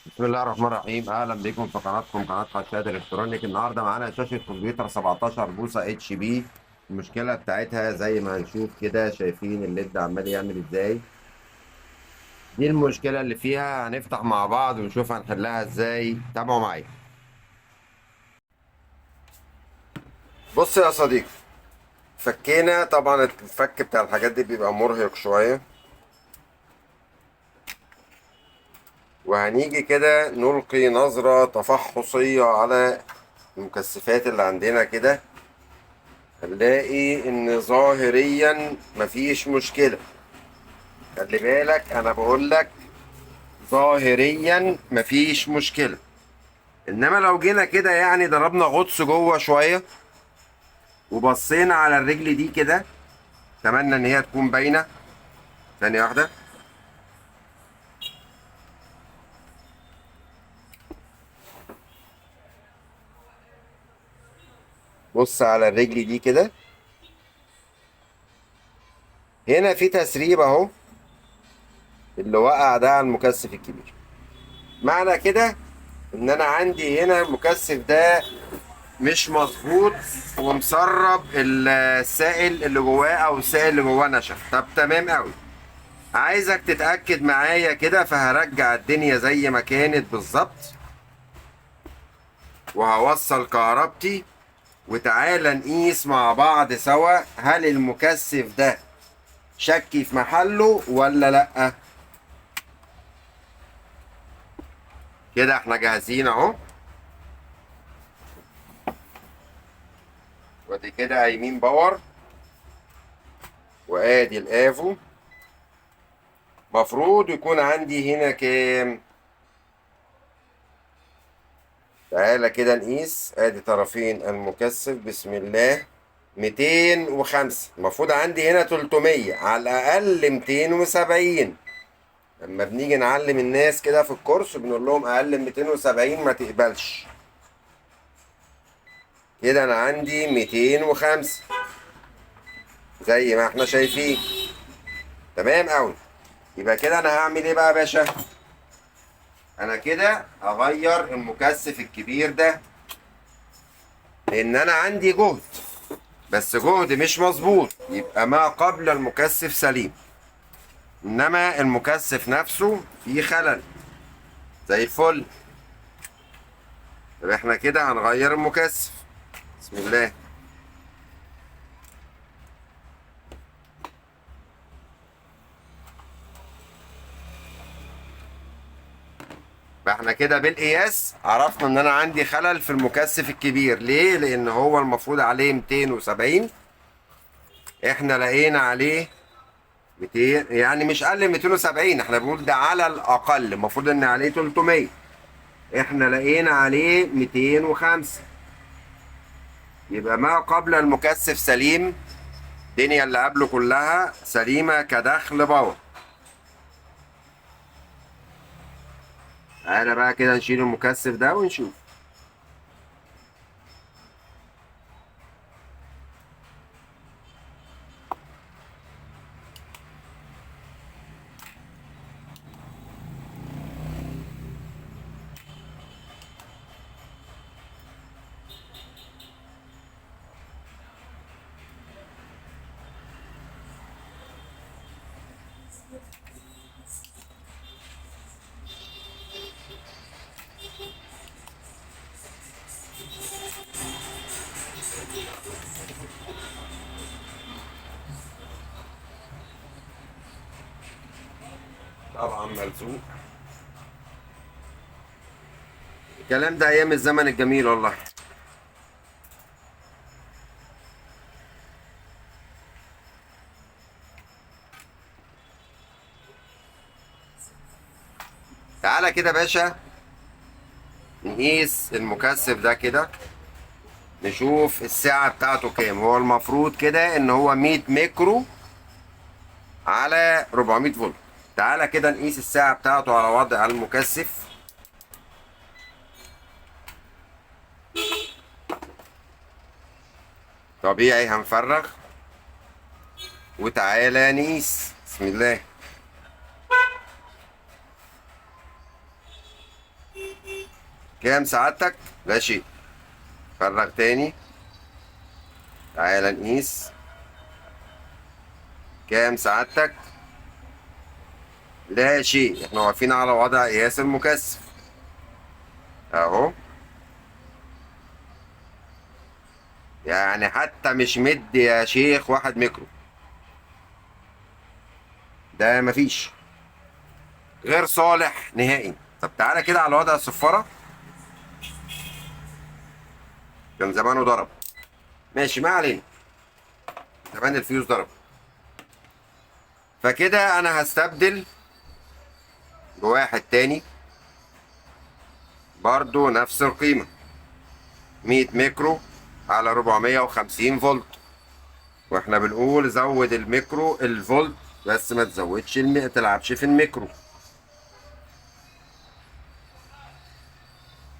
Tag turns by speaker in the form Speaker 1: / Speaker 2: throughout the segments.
Speaker 1: بسم الله الرحمن الرحيم. اهلا بكم في قناتكم قناه خشاد الكترونيك. النهارده معانا شاشه كمبيوتر 17 بوصه اتش بي. المشكله بتاعتها زي ما هنشوف كده، شايفين الليد عمال يعمل ازاي. دي المشكله اللي فيها، هنفتح مع بعض ونشوف هنحلها ازاي. تابعوا معايا. بص يا صديقي، فكينا طبعا. الفك بتاع الحاجات دي بيبقى مرهق شويه، وهنيجي كده نلقي نظره تفحصيه على المكثفات اللي عندنا كده. هنلاقي ان ظاهريا مفيش مشكلة. خلي بالك انا بقول لك، ظاهريا مفيش مشكلة. انما لو جينا كده يعني ضربنا غطس جوه شوية وبصينا على الرجل دي كده، اتمنى ان هي تكون باينة. ثانية واحدة. بص على الرجل دي كده، هنا في تسريب اهو، اللي وقع ده على المكثف الكبير. معنى كده ان انا عندي هنا المكثف ده مش مظبوط، ومسرب السائل اللي جواه، او السائل اللي جواه نشف. طب تمام قوي. عايزك تتأكد معايا كده، فهرجع الدنيا زي ما كانت بالظبط، وهوصل كهربتي، وتعالى نقيس مع بعض سوا هل المكثف ده شكي في محله ولا لأ. كده احنا جاهزين اهو. ودي كده ايمين باور، وادي الافو. مفروض يكون عندي هنا كام؟ تعالى كده نقيس. ادي طرفين المكثف، بسم الله. 205. المفروض عندي هنا 300، على الاقل 270. لما بنيجي نعلم الناس كده في الكورس بنقول لهم اقل من 270 ما تقبلش. كده انا عندي 205 زي ما احنا شايفين. تمام قوي. يبقى كده انا هعمل ايه بقى يا باشا؟ انا كده اغير المكثف الكبير ده، لان انا عندي جهد، بس جهد مش مظبوط. يبقى ما قبل المكثف سليم، انما المكثف نفسه فيه خلل. زي الفل. طب احنا كده هنغير المكثف. بسم الله. فاحنا كده بالقياس عرفنا ان انا عندي خلل في المكثف الكبير. ليه؟ لان هو المفروض عليه 270، احنا لقينا عليه 200، يعني مش اقل من 270. احنا بنقول ده على الاقل، المفروض ان عليه 300، احنا لقينا عليه 205. يبقى ما قبل المكثف سليم، الدنيا اللي قبله كلها سليمة كدخل باور. تعالى بقى كده نشيل المكثف ده ونشوف. طبعا ملزوق. الكلام ده ايام الزمن الجميل والله. تعالى كده يا باشا نقيس المكثف ده كده، نشوف السعة بتاعته كام. هو المفروض كده ان هو 100 ميكرو على 400 فولت. تعالى كده نقيس السعة بتاعته على وضع المكثف. طبيعي هنفرغ، وتعالى نقيس. بسم الله. كام سعادتك؟ لا شيء. فرغ تاني. تعالى نقيس. كام سعادتك؟ لا شيء. احنا واقفين على وضع قياس المكثف اهو. يعني حتى مش مد يا شيخ 1 ميكرو. ده مفيش. غير صالح نهائي. طب تعالى كده على وضع الصفارة. كان زمانه ضرب. ماشي ما علينا. زمان الفيوز ضرب. فكده انا هستبدل بواحد تاني برضو نفس القيمة. 100 ميكرو على 450 فولت. واحنا بنقول زود الميكرو الفولت بس ما تزودش تلعبش في الميكرو.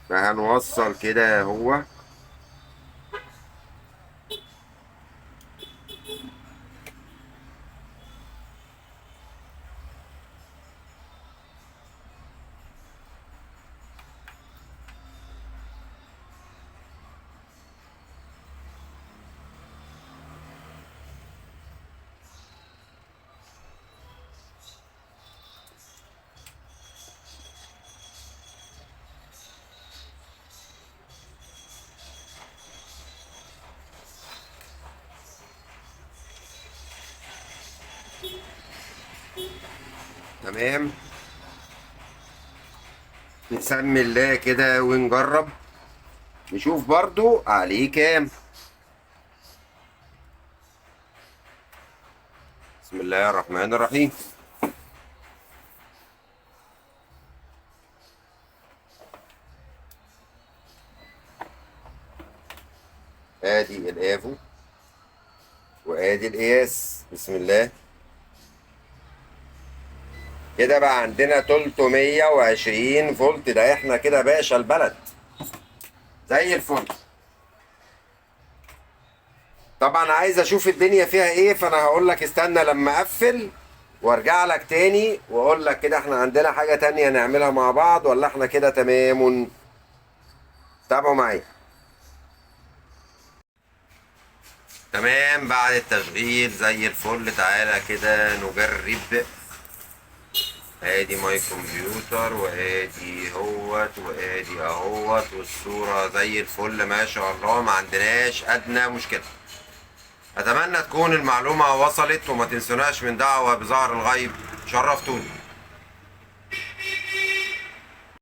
Speaker 1: فهنوصل كده هو. تمام. نسمي الله كده ونجرب. نشوف برضو عليه كام. بسم الله الرحمن الرحيم. ادي الافو وادي القياس. بسم الله. كده بقى عندنا 320 فولت. ده احنا كده باشا البلد زي الفل. طبعا عايز اشوف الدنيا فيها ايه، فانا هقول لك استنى لما اقفل وارجع لك تاني واقول لك كده احنا عندنا حاجة تانية نعملها مع بعض ولا احنا كده تمام. تابعوا معايا. تمام بعد التشغيل زي الفل. تعالى كده نجرب. ادي ماي كمبيوتر وادي هوت وادي اهوت والصورة زي الفل ما شاء الله. ما عندناش ادنى مشكلة. اتمنى تكون المعلومة وصلت وما تنسوناش من دعوة بظهر الغيب. شرفتوني.